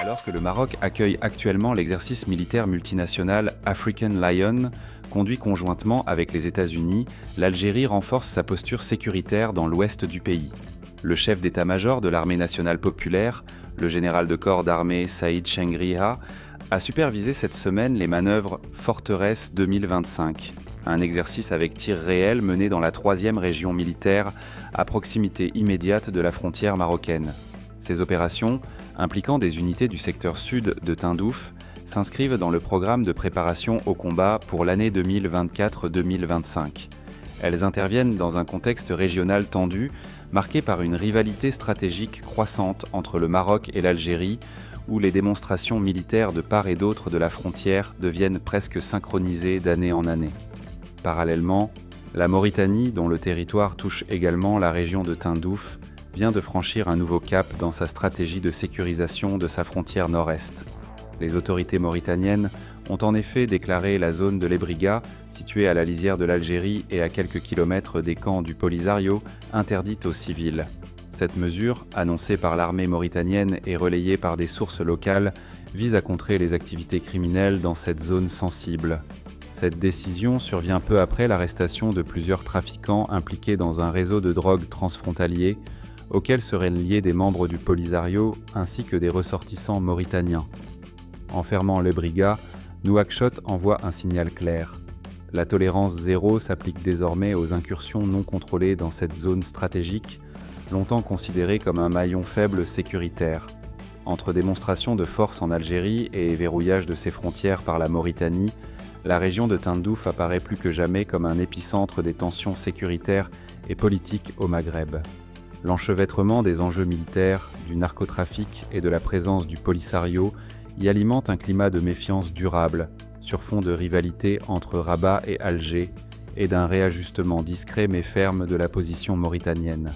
Alors que le Maroc accueille actuellement l'exercice militaire multinational African Lion, conduit conjointement avec les États-Unis, l'Algérie renforce sa posture sécuritaire dans l'ouest du pays. Le chef d'état-major de l'armée nationale populaire, le général de corps d'armée Saïd Chengriha, a supervisé cette semaine les manœuvres Forteresse 2025, un exercice avec tirs réels mené dans la 3e région militaire à proximité immédiate de la frontière marocaine. Ces opérations, impliquant des unités du secteur sud de Tindouf, s'inscrivent dans le programme de préparation au combat pour l'année 2024-2025. Elles interviennent dans un contexte régional tendu, marqué par une rivalité stratégique croissante entre le Maroc et l'Algérie, où les démonstrations militaires de part et d'autre de la frontière deviennent presque synchronisées d'année en année. Parallèlement, la Mauritanie, dont le territoire touche également la région de Tindouf, vient de franchir un nouveau cap dans sa stratégie de sécurisation de sa frontière nord-est. Les autorités mauritaniennes ont en effet déclaré la zone de l'Ebriga, située à la lisière de l'Algérie et à quelques kilomètres des camps du Polisario, interdite aux civils. Cette mesure, annoncée par l'armée mauritanienne et relayée par des sources locales, vise à contrer les activités criminelles dans cette zone sensible. Cette décision survient peu après l'arrestation de plusieurs trafiquants impliqués dans un réseau de drogue transfrontalier, auquel seraient liés des membres du Polisario ainsi que des ressortissants mauritaniens. En fermant l'Ebriga, Nouakchott envoie un signal clair. La tolérance zéro s'applique désormais aux incursions non contrôlées dans cette zone stratégique, longtemps considérée comme un maillon faible sécuritaire. Entre démonstration de force en Algérie et verrouillage de ses frontières par la Mauritanie, la région de Tindouf apparaît plus que jamais comme un épicentre des tensions sécuritaires et politiques au Maghreb. L'enchevêtrement des enjeux militaires, du narcotrafic et de la présence du Polisario y alimente un climat de méfiance durable, sur fond de rivalité entre Rabat et Alger, et d'un réajustement discret mais ferme de la position mauritanienne.